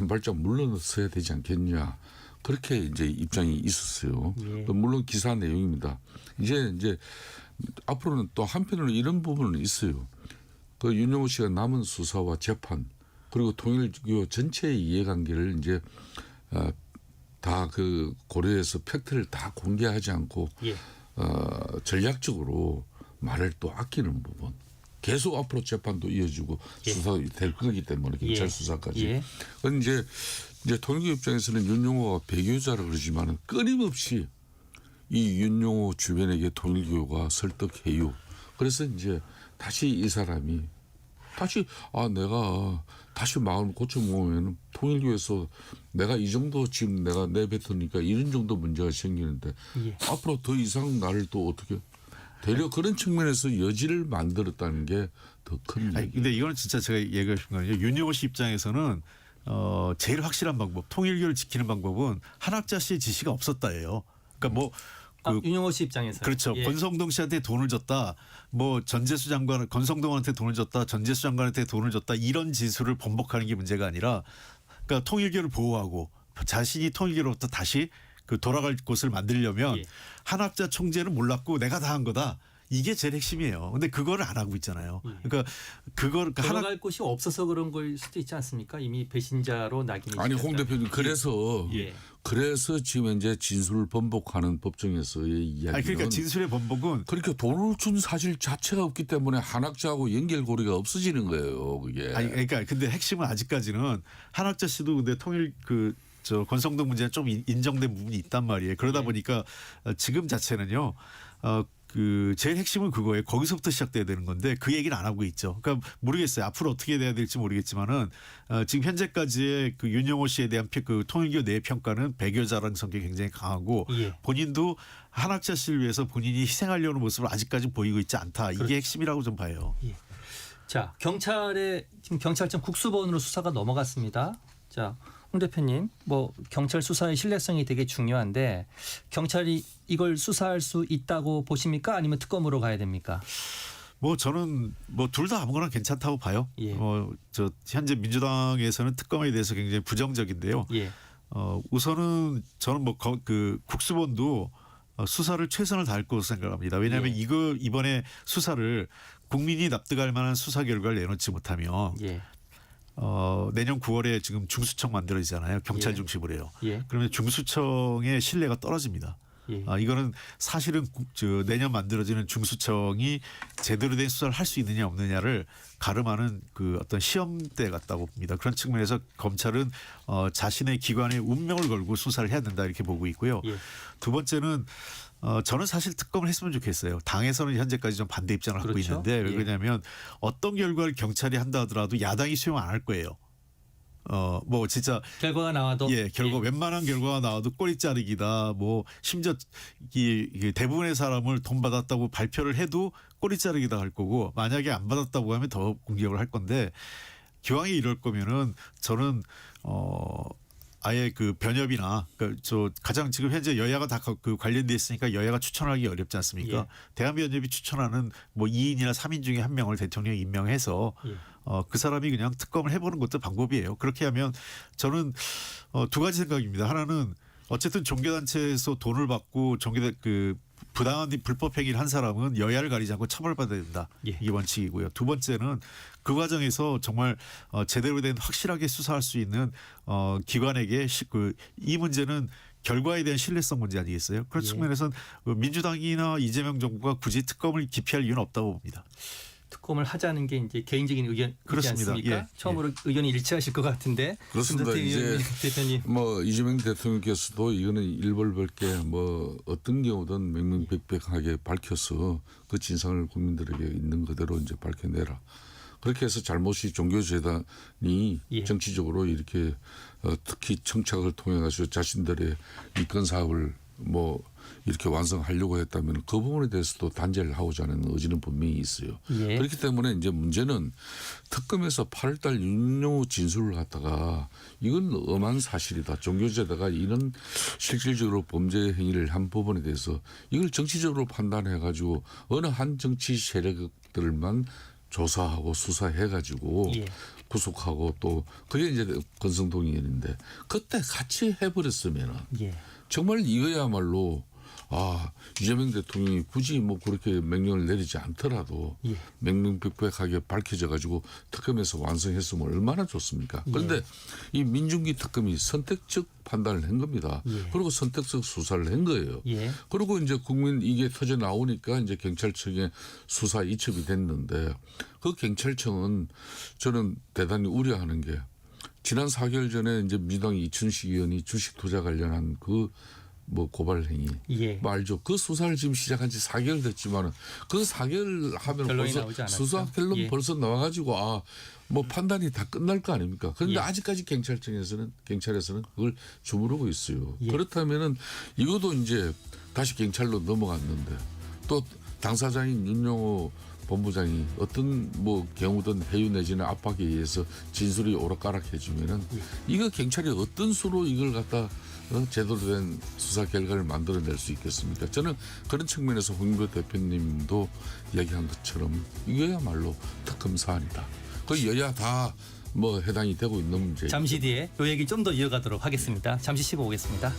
발짝 물러서야 되지 않겠냐. 그렇게 이제 입장이 있었어요. 예. 물론 기사 내용입니다. 이제 앞으로는 또 한편으로는 이런 부분은 있어요. 그 윤영호 씨가 남은 수사와 재판 그리고 통일교 전체의 이해관계를 이제 다 그 고려해서 팩트를 다 공개하지 않고 예. 전략적으로 말을 또 아끼는 부분. 계속 앞으로 재판도 이어지고 예. 수사 될 거기 때문에 경찰 예. 수사까지. 예. 그건 이제 통일교 입장에서는 윤영호가 배교자라 그러지만은 끊임없이 이 윤영호 주변에게 통일교가 설득해요. 그래서 이제 다시 이 사람이 내가 다시 마음을 고쳐먹으면 통일교에서 내가 이 정도 지금 내가 내뱉으니까 이런 정도 문제가 생기는데 예. 앞으로 더 이상 나를 또 어떻게 되려 그런 측면에서 여지를 만들었다는 게 더 큰. 근데 이거는 진짜 제가 얘기하고 싶은 거는요. 윤영호 씨 입장에서는 제일 확실한 방법, 통일교를 지키는 방법은 한학자 씨의 지시가 없었다예요. 그러니까 윤영호 씨 입장에서 그렇죠. 예. 권성동 씨한테 돈을 줬다. 뭐 전재수 장관, 권성동한테 돈을 줬다. 전재수 장관한테 돈을 줬다. 이런 진술을 번복하는 게 문제가 아니라, 그러니까 통일교를 보호하고 자신이 통일교로부터 다시 돌아갈 곳을 만들려면 예. 한학자 총재는 몰랐고 내가 다 한 거다. 이게 제일 핵심이에요. 근데 그거를 안 하고 있잖아요. 그러니까 그걸 돌아갈 곳이 없어서 그런 걸 수도 있지 않습니까? 이미 배신자로 낙인이 아니 홍 찍혔다. 대표님 그래서 지금 이제 진술을 번복하는 법정에서의 이야기는 그러니까 진술의 번복은 그렇게 돈을 준 사실 자체가 없기 때문에 한학자하고 연결고리가 없어지는 거예요. 그게. 그러니까 근데 핵심은 아직까지는 한학자 씨도 근데 통일 권성동 문제는 좀 인정된 부분이 있단 말이에요. 그러다 보니까 지금 자체는요. 제일 핵심은 그거예요. 거기서부터 시작돼야 되는 건데 그 얘기를 안 하고 있죠. 그러니까 모르겠어요. 앞으로 어떻게 돼야 될지 모르겠지만은 지금 현재까지의 그 윤영호 씨에 대한 통일교 내 평가는 배교자라는 성격이 굉장히 강하고 예. 본인도 한학자 씨를 위해서 본인이 희생하려는 모습을 아직까지 보이고 있지 않다. 이게 그렇죠. 핵심이라고 좀 봐요. 예. 자, 지금 경찰청 국수본으로 수사가 넘어갔습니다. 자, 홍 대표님, 경찰 수사의 신뢰성이 되게 중요한데 경찰이 이걸 수사할 수 있다고 보십니까? 아니면 특검으로 가야 됩니까? 뭐 저는 뭐 둘 다 아무거나 괜찮다고 봐요. 예. 저 현재 민주당에서는 특검에 대해서 굉장히 부정적인데요. 예. 우선은 저는 뭐 그 국수본도 수사를 최선을 다할 것으로 생각합니다. 왜냐하면 예. 이거 이번에 수사를 국민이 납득할 만한 수사 결과를 내놓지 못하면 예. 내년 9월에 지금 중수청 만들어지잖아요. 경찰 예. 중심으로 해요. 예. 그러면 중수청의 신뢰가 떨어집니다. 예. 이거는 사실은 내년 만들어지는 중수청이 제대로 된 수사를 할 수 있느냐 없느냐를 가름하는 그 어떤 시험대 같다고 봅니다. 그런 측면에서 검찰은 자신의 기관의 운명을 걸고 수사를 해야 된다 이렇게 보고 있고요. 예. 두 번째는 저는 사실 특검을 했으면 좋겠어요. 당에서는 현재까지 좀 반대 입장을 갖고 그렇죠. 있는데 왜 예. 그러냐면 어떤 결과를 경찰이 한다 하더라도 야당이 수용 안 할 거예요. 뭐 진짜 결과가 나와도 결과 웬만한 결과가 나와도 꼬리 자르기다. 뭐 심지어 이 대부분의 사람을 돈 받았다고 발표를 해도 꼬리 자르기다 할 거고 만약에 안 받았다고 하면 더 공격을 할 건데 기왕에 이럴 거면은 저는 아예 그 변협이나 저 가장 지금 현재 여야가 다 그 관련돼 있으니까 여야가 추천하기 어렵지 않습니까? 예. 대한변협이 추천하는 뭐 2인이나 3인 중에 한 명을 대통령이 임명해서 예. 그 사람이 그냥 특검을 해보는 것도 방법이에요. 그렇게 하면 저는 두 가지 생각입니다. 하나는 어쨌든 종교단체에서 돈을 받고 그 부당한 불법 행위를 한 사람은 여야를 가리지 않고 처벌받아야 된다. 예. 이게 원칙이고요. 두 번째는 그 과정에서 정말 제대로 된 확실하게 수사할 수 있는 기관에게 이 문제는 결과에 대한 신뢰성 문제 아니겠어요? 그런 예. 측면에서는 민주당이나 이재명 정부가 굳이 특검을 기피할 이유는 없다고 봅니다. 특검을 하자는 게 이제 개인적인 의견이지 그렇습니다. 않습니까? 예. 처음으로 의견이 일치하실 것 같은데. 그렇습니다. 김성태 이제 대표님. 뭐 이재명 대통령께서도 이거는 일벌백계 뭐 어떤 경우든 명명백백하게 밝혀서 그 진상을 국민들에게 있는 그대로 이제 밝혀내라. 그렇게 해서 잘못이 종교재단이 예. 정치적으로 이렇게 특히 청착을 통해 가지고 자신들의 이권 사업을 뭐 이렇게 완성하려고 했다면 그 부분에 대해서도 단죄를 하고자 하는 의지는 분명히 있어요. 예. 그렇기 때문에 이제 문제는 특검에서 8월달 윤영호 진술을 갖다가 이건 엄한 사실이다. 종교재단가 이런 실질적으로 범죄 행위를 한 부분에 대해서 이걸 정치적으로 판단해 가지고 어느 한 정치 세력들만 조사하고 수사해 가지고 예. 구속하고 또 그게 이제 권성동의원인데 그때 같이 해버렸으면은 예. 정말 이거야말로 이재명 대통령이 굳이 뭐 그렇게 명령을 내리지 않더라도 예. 명명백백하게 밝혀져 가지고 특검에서 완성했으면 얼마나 좋습니까? 그런데 이 민중기 특검이 선택적 판단을 한 겁니다. 예. 그리고 선택적 수사를 한 거예요. 예. 그리고 이제 국민 이게 터져 나오니까 이제 경찰청에 수사 이첩이 됐는데 그 경찰청은 저는 대단히 우려하는 게 지난 4개월 전에 이제 민주당 이춘식 의원이 주식 투자 관련한 그 뭐 고발 행위 예. 뭐 알죠. 그 수사를 지금 시작한 지 4개월 됐지만은 그 4개월 하면 결론이 벌써 나오지 않았죠. 수사 결론 예. 벌써 나와가지고 뭐 판단이 다 끝날 거 아닙니까? 그런데 예. 아직까지 경찰에서는 그걸 주무르고 있어요. 예. 그렇다면은 이것도 이제 다시 경찰로 넘어갔는데 또 당사자인 윤영호 본부장이 어떤 뭐 경우든 해유 내지는 압박에 의해서 진술이 오락가락해지면은 이거 경찰이 어떤 수로 이걸 갖다 제대로 된 수사 결과를 만들어낼 수 있겠습니까? 저는 그런 측면에서 홍준표 대표님도 이야기한 것처럼 이거야말로 특검 사안이다. 그 여야 다 뭐 해당이 되고 있는 문제. 잠시 뒤에 이 얘기 좀 더 이어가도록 하겠습니다. 잠시 쉬고 오겠습니다.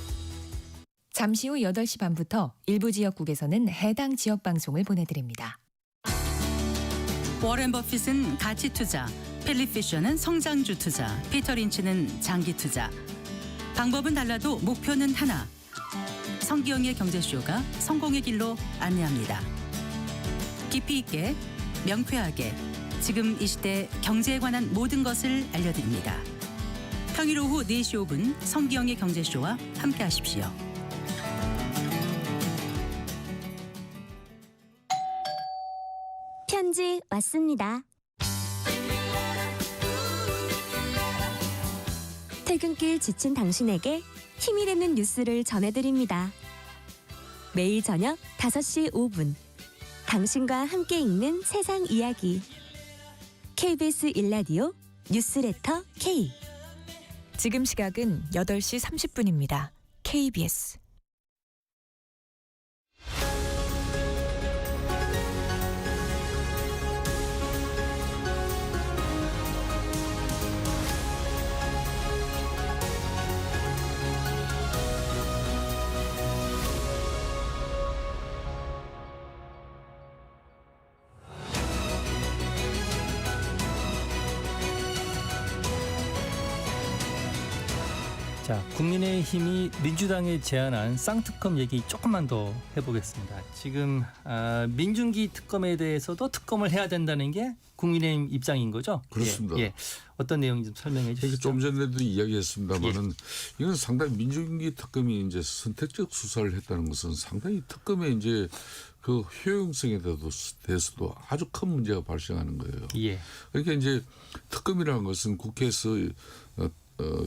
잠시 후 8시 반부터 일부 지역국에서는 해당 지역 방송을 보내드립니다. 워렌 버핏은 가치 투자, 필립 피셔는 성장주 투자, 피터 린치는 장기 투자. 방법은 달라도 목표는 하나. 성기영의 경제쇼가 성공의 길로 안내합니다. 깊이 있게, 명쾌하게, 지금 이 시대 경제에 관한 모든 것을 알려드립니다. 평일 오후 4시 5분 성기영의 경제쇼와 함께하십시오. 편지 왔습니다. 퇴근길 지친 당신에게 힘이 되는 뉴스를 전해드립니다. 매일 저녁 5시 5분 당신과 함께 읽는 세상 이야기 KBS 1라디오 뉴스레터 K. 지금 시각은 8시 30분입니다. KBS 자, 국민의힘이 민주당에 제안한 쌍특검 얘기 조금만 더 해보겠습니다. 지금 민중기 특검에 대해서도 특검을 해야 된다는 게 국민의힘 입장인 거죠? 그렇습니다. 예. 어떤 내용인지 좀 설명해 주시죠. 좀 전에도 이야기했습니다만은 이건 상당히 민중기 특검이 이제 선택적 수사를 했다는 것은 상당히 특검의 이제 그 효용성에 대해서도 아주 큰 문제가 발생하는 거예요. 예. 그러니까 이제 특검이라는 것은 국회에서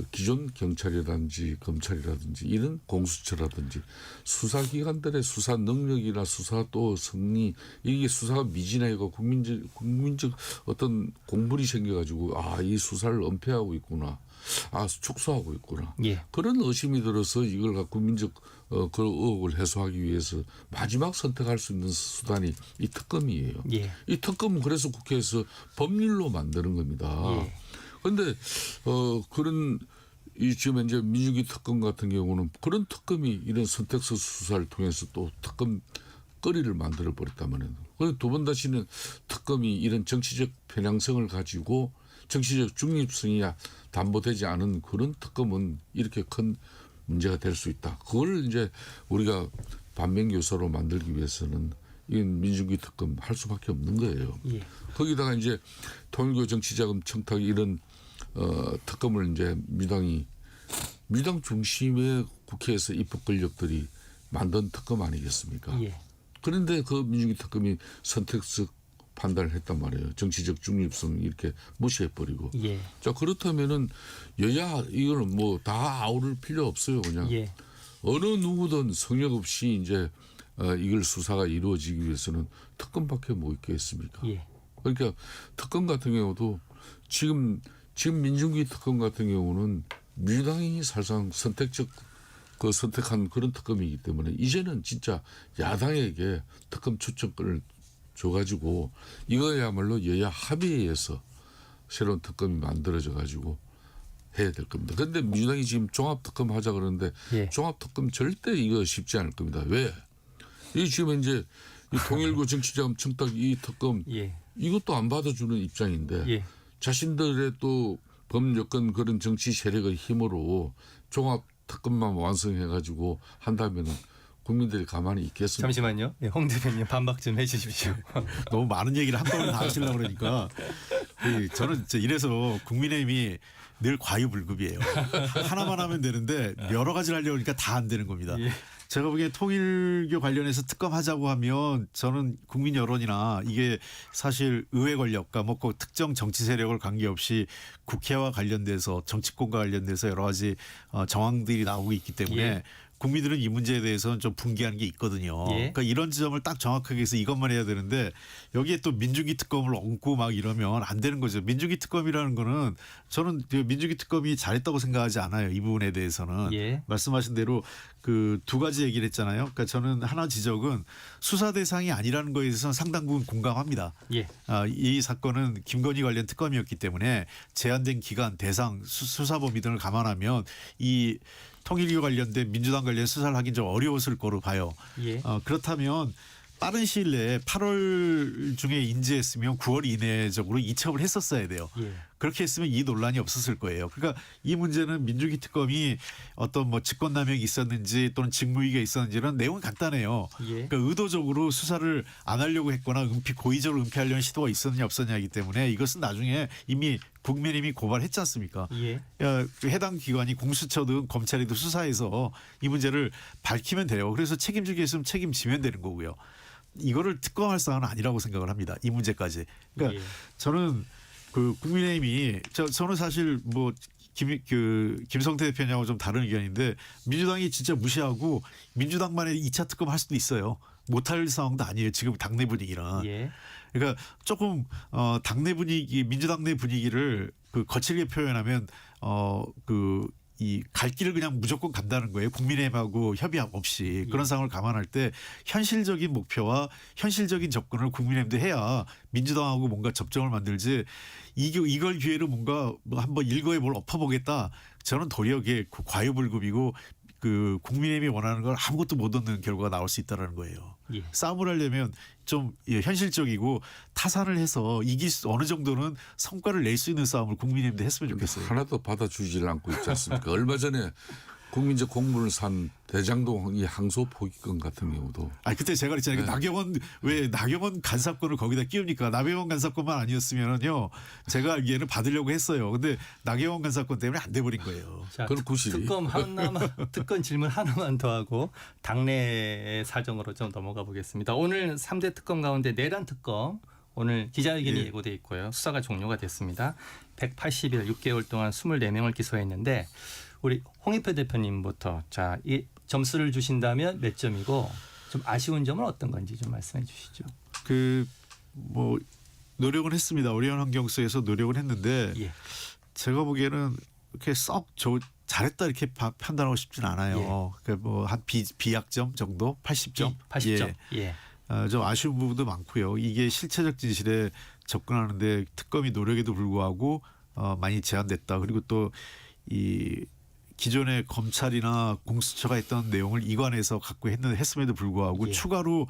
기존 경찰이라든지 검찰이라든지 이런 공수처라든지 수사기관들의 수사 능력이나 수사 또 승리 이게 수사가 미진하고 국민적 어떤 공분이 생겨가지고 이 수사를 은폐하고 있구나. 축소하고 있구나. 예. 그런 의심이 들어서 이걸 갖고 국민적 그 의혹을 해소하기 위해서 마지막 선택할 수 있는 수단이 이 특검이에요. 예. 이 특검은 그래서 국회에서 법률로 만드는 겁니다. 예. 그런데 그런 이 지금 이제 민주기 특검 같은 경우는 그런 특검이 이런 선택적 수사를 통해서 또 특검 거리를 만들어 버렸다면 두 번 다시는 특검이 이런 정치적 편향성을 가지고 정치적 중립성이 담보되지 않은 그런 특검은 이렇게 큰 문제가 될 수 있다. 그걸 이제 우리가 반면교사로 만들기 위해서는 이 민중기 특검 할 수밖에 없는 거예요. 예. 거기다가 이제 통일교 정치자금 청탁 이런 특검을 이제 민주당 중심의 국회에서 입법 권력들이 만든 특검 아니겠습니까? 예. 그런데 그 민중기 특검이 선택적 판단을 했단 말이에요. 정치적 중립성 이렇게 무시해버리고. 예. 자 그렇다면은 여야 이거는 뭐 다 아우를 필요 없어요. 그냥 예. 어느 누구든 성역 없이 이제 이걸 수사가 이루어지기 위해서는 특검밖에 뭐 있겠습니까? 예. 그러니까 특검 같은 경우도 지금 민중기 특검 같은 경우는 민주당이 사실상 선택한 그런 특검이기 때문에 이제는 진짜 야당에게 특검 추천권을 줘가지고 이거야말로 여야 합의에 의해서 새로운 특검이 만들어져 가지고 해야 될 겁니다. 그런데 민주당이 지금 종합특검 하자 그러는데 예. 종합특검 절대 이거 쉽지 않을 겁니다. 왜? 이 지금 이제 이 통일교 정치자금 청탁 이 특검 예. 이것도 안 받아주는 입장인데 예. 자신들의 또 범여권 그런 정치 세력의 힘으로 종합특검만 완성해가지고 한다면은 국민들이 가만히 있겠습니까? 잠시만요. 예, 홍 대표님 반박 좀 해주십시오. 너무 많은 얘기를 한꺼번에 다 하시려고 그러니까 저는 진짜 이래서 국민의힘이 늘 과유불급이에요. 하나만 하면 되는데 여러 가지를 하려고 하니까 다 안 되는 겁니다. 예. 제가 보기에 통일교 관련해서 특검하자고 하면 저는 국민 여론이나 이게 사실 의회 권력과 뭐 그 특정 정치 세력을 관계없이 국회와 관련돼서 정치권과 관련돼서 여러 가지 정황들이 나오고 있기 때문에 예. 국민들은 이 문제에 대해서는 좀 분개하는 게 있거든요. 예. 그러니까 이런 지점을 딱 정확하게 해서 이것만 해야 되는데 여기에 또 민주기 특검을 얹고 막 이러면 안 되는 거죠. 민주기 특검이라는 거는 저는 민주기 특검이 잘했다고 생각하지 않아요. 이 부분에 대해서는. 예. 말씀하신 대로 그 두 가지 얘기를 했잖아요. 그러니까 저는 하나 지적은 수사 대상이 아니라는 거에 대해서는 상당 부분 공감합니다. 예. 이 사건은 김건희 관련 특검이었기 때문에 제한된 기간 대상 수사 범위 등을 감안하면 이 통일교 관련된 민주당 관련 수사를 하긴 좀 어려웠을 거로 봐요. 예. 그렇다면 빠른 시일 내에 8월 중에 인지했으면 9월 이내적으로 이첩을 했었어야 돼요. 예. 그렇게 했으면 이 논란이 없었을 거예요. 그러니까 이 문제는 민주기 특검이 어떤 뭐 직권남용이 있었는지 또는 직무유기가 있었는지는 내용은 간단해요. 예. 그러니까 의도적으로 수사를 안 하려고 했거나 고의적으로 은폐하려는 시도가 있었느냐 없었냐이기 때문에 이것은 나중에 이미 국민의힘이 고발했지 않습니까? 예. 해당 기관이 공수처든 검찰이든 수사해서 이 문제를 밝히면 돼요. 그래서 책임지게 했으면 책임지면 되는 거고요. 이거를 특검할 사안은 아니라고 생각을 합니다. 이 문제까지. 그러니까 예. 저는 그 국민의힘이 저는 사실 뭐 김성태 대표님하고 좀 다른 의견인데 민주당이 진짜 무시하고 민주당만의 2차 특검 할 수도 있어요. 못할 상황도 아니에요. 지금 당내 분위기랑. 예. 그러니까 조금 당내 분위기 민주당 내 분위기를 그 거칠게 표현하면 이 갈 길을 그냥 무조건 간다는 거예요. 국민의힘하고 협의 없이 그런 상황을 감안할 때 현실적인 목표와 현실적인 접근을 국민의힘도 해야 민주당하고 뭔가 접점을 만들지 이걸 기회로 뭔가 한번 일거에 뭘 엎어보겠다. 저는 도리어 그게 과유불급이고 그 국민의힘이 원하는 걸 아무것도 못 얻는 결과가 나올 수 있다라는 거예요. 예. 싸움을 하려면 좀 현실적이고 타산을 해서 이길 수 어느 정도는 성과를 낼 수 있는 싸움을 국민의힘도 했으면 좋겠어요. 하나도 받아주질 않고 있지 않습니까? 얼마 전에 국민적 공문을 산 대장동 이 항소 포기권 같은 경우도 그때 제가 그랬잖아요. 왜 나경원 간사건을 거기다 끼웁니까? 나경원 간사건만 아니었으면요, 제가 알기에는 받으려고 했어요. 근데 나경원 간사건 때문에 안 돼버린 거예요. 자, 그건 구실이. 특권 질문 하나만 더 하고 당내 사정으로 좀 넘어가 보겠습니다. 오늘 3대 특검 가운데 내란 특검 오늘 기자회견이 예. 예고돼 있고요. 수사가 종료가 됐습니다. 180일 6개월 동안 24명을 기소했는데 우리 홍익표 대표님부터 자, 이 점수를 주신다면 몇 점이고 좀 아쉬운 점은 어떤 건지 좀 말씀해 주시죠. 뭐 노력은 했습니다. 어려운 환경 속에서 노력은 했는데 예. 제가 보기에는 이렇게 잘했다 이렇게 판단하고 싶진 않아요. 그러니까 뭐 한 비약점 정도, 80점. 80점. 예. 좀 아쉬운 부분도 많고요. 이게 실체적 진실에 접근하는데 특검이 노력에도 불구하고 많이 제한됐다. 그리고 또 이 기존의 검찰이나 공수처가 했던 내용을 이관해서 갖고 했음에도 불구하고 예. 추가로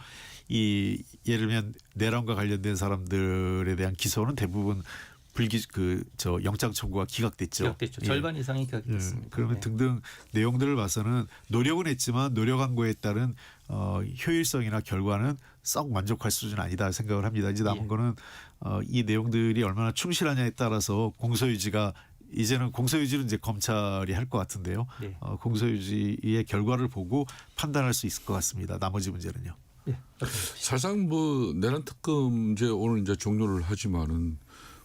이 예를 들면 내란과 관련된 사람들에 대한 기소는 대부분 영장 청구가 기각됐죠. 기각됐죠. 예. 절반 이상이 기각됐습니다. 그러면 네. 등등 내용들을 봐서는 노력은 했지만 노력한 거에 따른 효율성이나 결과는 썩 만족할 수준은 아니다 생각을 합니다. 이제 남은 예. 거는 이 내용들이 얼마나 충실하냐에 따라서 이제는 공소유지는 이제 검찰이 할 것 같은데요. 네. 공소유지의 결과를 보고 판단할 수 있을 것 같습니다. 나머지 문제는요. 예. 사실상 뭐 내란 특검 이제 오늘 이제 종료를 하지만은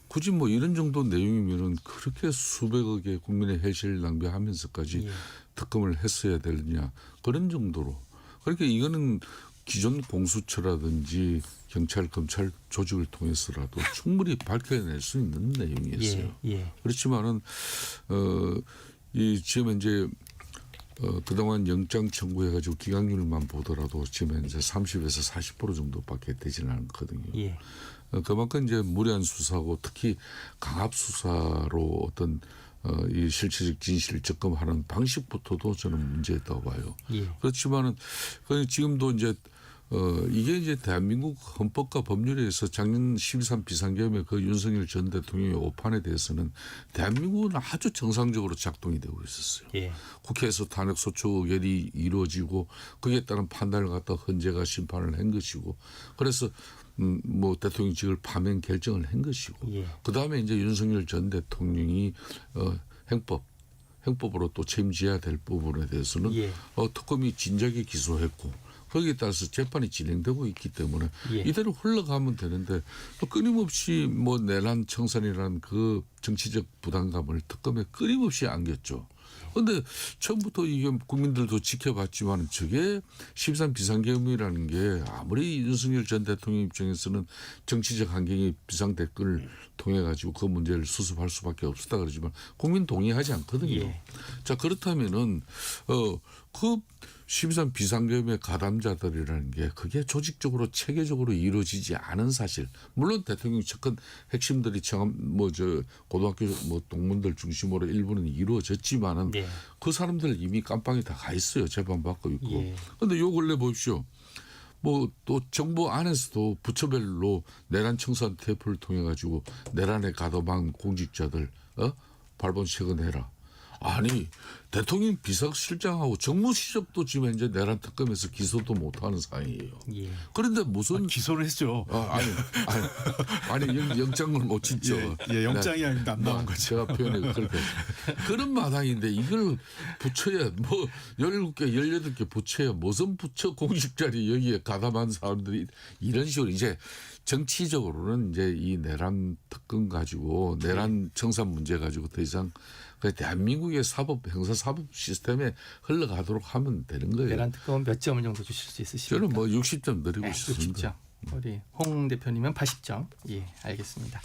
굳이 뭐 이런 정도 내용이면은 그렇게 수백억의 국민의 혈세를 낭비하면서까지 예. 특검을 했어야 되느냐 그런 정도로. 그러니까 이거는 기존 공수처라든지 경찰, 검찰 조직을 통해서라도 충분히 밝혀낼 수 있는 내용이었어요. 예. 그렇지만은 이 지금 이제 그동안 영장 청구해가지고 기각률만 보더라도 지금 이제 30에서 40% 정도밖에 되지는 않거든요. 예. 그만큼 이제 무리한 수사고 특히 강압 수사로 어떤 이 실체적 진실을 접근하는 방식부터도 저는 문제였다고 봐요. 예. 그렇지만은 지금도 이제 이게 이제 대한민국 헌법과 법률에 의해서 작년 12.3 비상계엄의 그 윤석열 전 대통령의 오판에 대해서는 대한민국은 아주 정상적으로 작동이 되고 있었어요. 예. 국회에서 탄핵 소추 의결이 이루어지고 거기에 따른 판단을 갖다 헌재가 심판을 한 것이고 그래서 뭐 대통령직을 파면 결정을 한 것이고 예. 그다음에 이제 윤석열 전 대통령이 행법으로 또 책임져야 될 부분에 대해서는 예. 특검이 진작에 기소했고 거기에 따라서 재판이 진행되고 있기 때문에 예. 이대로 흘러가면 되는데 또 끊임없이 뭐 내란 청산이라는 그 정치적 부담감을 특검에 끊임없이 안겼죠. 그런데 처음부터 이게 국민들도 지켜봤지만 저게 13 비상계엄이라는 게 아무리 윤석열 전 대통령 입장에서는 정치적 환경이 비상대책을 통해 가지고 그 문제를 수습할 수밖에 없었다 그러지만 국민 동의하지 않거든요. 예. 자 그렇다면은 그 13 비상계엄의 가담자들이라는 게 그게 조직적으로 체계적으로 이루어지지 않은 사실. 물론 대통령 측근 핵심들이 고등학교 동문들 중심으로 일부는 이루어졌지만은 네. 그 사람들 이미 깜빵에 다 가 있어요. 재판 받고 있고. 예. 그런데 요 근래 보십시오. 뭐 또 정부 안에서도 부처별로 내란 청산 테이프를 통해 가지고 내란에 가담한 공직자들 발본 체근해라. 아니 대통령 비서실장하고 정무수석도 지금 현재 내란 특검에서 기소도 못하는 상황이에요. 예. 그런데 무슨 기소를 했죠. 아니 영장을 못 짓죠. 영장이 아닌데 안 나온 거죠. 제가 표현해 그렇게 그런 마당인데 이걸 부처야 뭐 17개 18개 부처야 무슨 부처 공직자리 여기에 가담한 사람들이 이런 식으로 이제 정치적으로는 이제 이 내란 특검 가지고 내란 청산 문제 가지고 더 이상 대한민국의 형사 사법 시스템에 흘러가도록 하면 되는 거예요. 내란 특검은 몇 점을 정도 주실 수 있으십니까? 저는 뭐 60점 드리고 네, 싶습니다. 60점. 우리 홍 대표님은 80점. 예, 알겠습니다.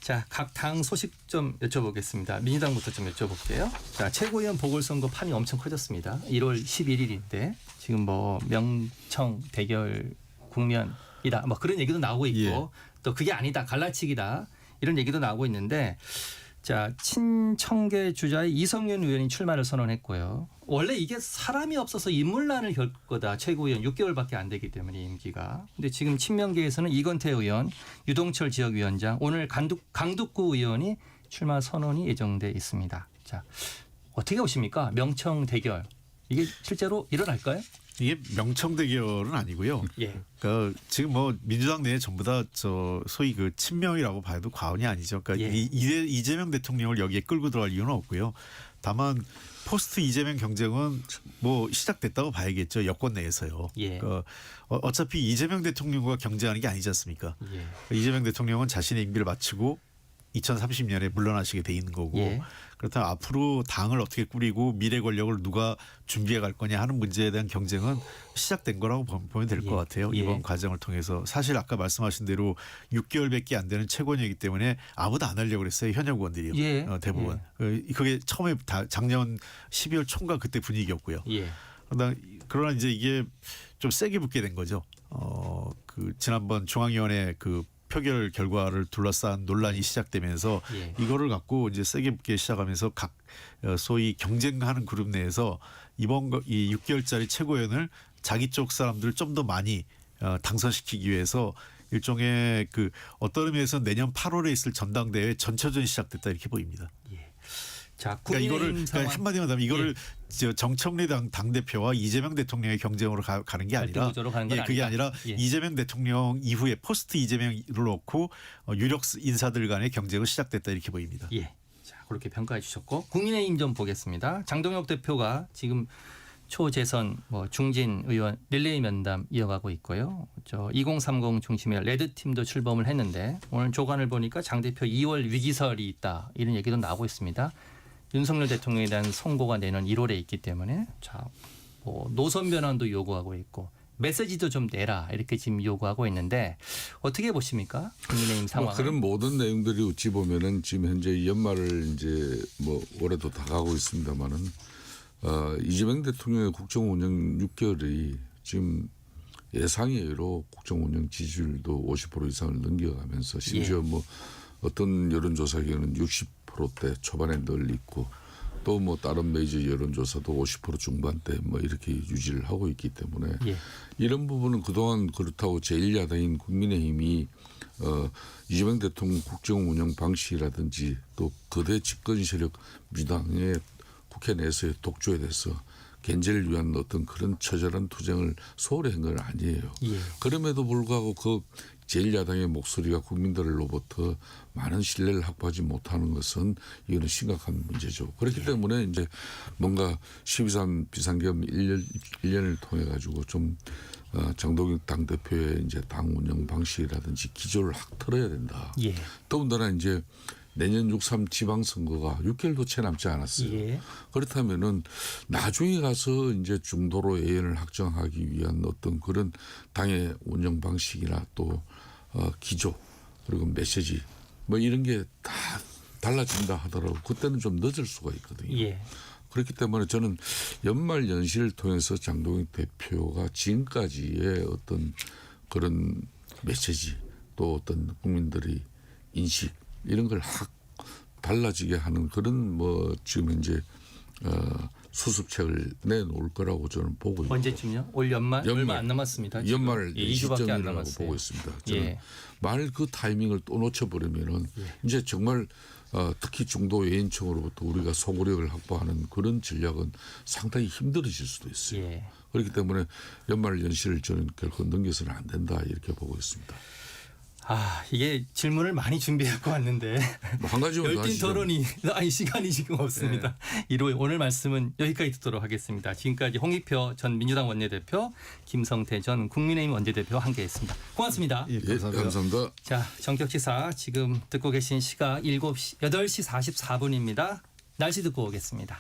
자, 각 당 소식 좀 여쭤보겠습니다. 민주당부터 좀 여쭤볼게요. 자, 최고위원 보궐선거 판이 엄청 커졌습니다. 1월 11일인데 지금 뭐 명청 대결 국면이다. 뭐 그런 얘기도 나오고 있고 예. 또 그게 아니다. 갈라치기다. 이런 얘기도 나오고 있는데 자, 친청계 주자의 이성윤 의원이 출마를 선언했고요. 원래 이게 사람이 없어서 인물난을 걸 거다. 최고위원 6개월밖에 안 되기 때문에 임기가. 근데 지금 친명계에서는 이건태 의원, 유동철 지역위원장, 오늘 강두구 의원이 출마 선언이 예정돼 있습니다. 자, 어떻게 보십니까? 명청 대결. 이게 실제로 일어날까요? 이게 명청 대결은 아니고요. 예. 그러니까 지금 뭐 민주당 내에 전부 다 저 소위 그 친명이라고 봐도 과언이 아니죠. 그러니까 예. 이재명 대통령을 여기에 끌고 들어갈 이유는 없고요. 다만 포스트 이재명 경쟁은 뭐 시작됐다고 봐야겠죠. 여권 내에서요. 예. 그러니까 어차피 이재명 대통령과 경쟁하는 게 아니지 않습니까? 예. 이재명 대통령은 자신의 임기를 마치고 2030년에 물러나시게 돼 있는 거고 예. 그렇다면 앞으로 당을 어떻게 꾸리고 미래 권력을 누가 준비해 갈 거냐 하는 문제에 대한 경쟁은 시작된 거라고 보면 될 것 예. 같아요. 예. 이번 과정을 통해서 사실 아까 말씀하신 대로 6개월밖에 안 되는 최고위원이기 때문에 아무도 안 하려고 그랬어요. 현역 의원들이요. 예. 대부분. 그게 처음에 작년 12월 총과 그때 분위기였고요. 예. 그러나 이제 이게 좀 세게 붙게 된 거죠. 그 지난번 중앙위원회 그 표결 결과를 둘러싼 논란이 시작되면서 예. 이거를 갖고 이제 세게 붙기 시작하면서 각 소위 경쟁하는 그룹 내에서 이번 이 6개월짜리 최고위원을 자기 쪽 사람들을 좀 더 많이 당선시키기 위해서 일종의 그 어떤 의미에서 내년 8월에 있을 전당대회 전초전이 시작됐다 이렇게 보입니다. 자, 그러니까 이거를 국민의힘 상황. 그러니까 한마디만 하면 이거를 정청래 당 대표와 이재명 대통령의 경쟁으로 가는 게 아니라 갈등 구조로 가는 건 그게 아니다. 아니라 예. 이재명 대통령 이후에 포스트 이재명을 놓고 유력 인사들 간의 경쟁은 시작됐다 이렇게 보입니다. 예. 자, 그렇게 평가해 주셨고 국민의힘 좀 보겠습니다. 장동혁 대표가 지금 초재선 중진 의원 릴레이 면담 이어가고 있고요. 2030 중심의 레드팀도 출범을 했는데 오늘 조간을 보니까 장 대표 2월 위기설이 있다. 이런 얘기도 나오고 있습니다. 윤석열 대통령에 대한 선고가 내년 1월에 있기 때문에 자, 노선 변환도 요구하고 있고 메시지도 좀 내라 이렇게 지금 요구하고 있는데 어떻게 보십니까? 국민의힘 상황. 그런 모든 내용들이 어찌 보면은 지금 현재 연말을 이제 올해도 다 가고 있습니다만은 이재명 대통령의 국정 운영 6개월이 지금 예상외로 국정 운영 지지율도 50% 이상을 넘겨가면서 심지어 어떤 여론조사기에는 60%대 초반에 늘 있고 또 다른 메이저 여론조사도 50% 중반대 이렇게 유지를 하고 있기 때문에 예. 이런 부분은 그동안 그렇다고 제1야당인 국민의힘이 이재명 대통령 국정 운영 방식이라든지 또 거대 집권 세력 민주당의 국회 내에서의 독주에 대해서 견제를 위한 어떤 그런 처절한 투쟁을 소홀히 한 건 아니에요. 예. 그럼에도 불구하고 그 제1야당의 목소리가 국민들로부터 많은 신뢰를 확보하지 못하는 것은 이거는 심각한 문제죠. 그렇기 때문에 이제 뭔가 12.3 비상계엄 1년을 통해 가지고 좀 장동혁 당대표의 이제 당 운영 방식이라든지 기조를 확 틀어야 된다. 예. 더군다나 이제 내년 6.3 지방선거가 6개월도 채 남지 않았어요. 예. 그렇다면은 나중에 가서 이제 중도로 예언을 확정하기 위한 어떤 그런 당의 운영 방식이나 또 기조 그리고 메시지 이런 게 다 달라진다 하더라도 그때는 좀 늦을 수가 있거든요. 예. 그렇기 때문에 저는 연말 연시를 통해서 장동혁 대표가 지금까지의 어떤 그런 메시지 또 어떤 국민들의 인식 이런 걸 확 달라지게 하는 그런 지금 이제 수습책을 내놓을 거라고 저는 보고 있고 언제쯤요? 올 연말? 얼마 안 남았습니다. 지금. 연말 예, 2주밖에 안 시점이라고 남았어요. 보고 있습니다. 저는 예. 만일 그 타이밍을 또 놓쳐버리면은 이제 정말 특히 중도 외인층으로부터 우리가 소구력을 확보하는 그런 전략은 상당히 힘들어질 수도 있어요. 예. 그렇기 때문에 연말 연시를 저는 결코 넘겨서는 안 된다 이렇게 보고 있습니다. 이게 질문을 많이 준비하고 왔는데 한 가지만 더 열띤 하시죠. 토론이 시간이 지금 없습니다. 이로 오늘 말씀은 여기까지 듣도록 하겠습니다. 지금까지 홍익표 전 민주당 원내대표, 김성태 전 국민의힘 원내대표와 함께했습니다. 고맙습니다. 예, 예, 감사합니다. 자, 정격지사 지금 듣고 계신 시각 8시 44분입니다. 날씨 듣고 오겠습니다.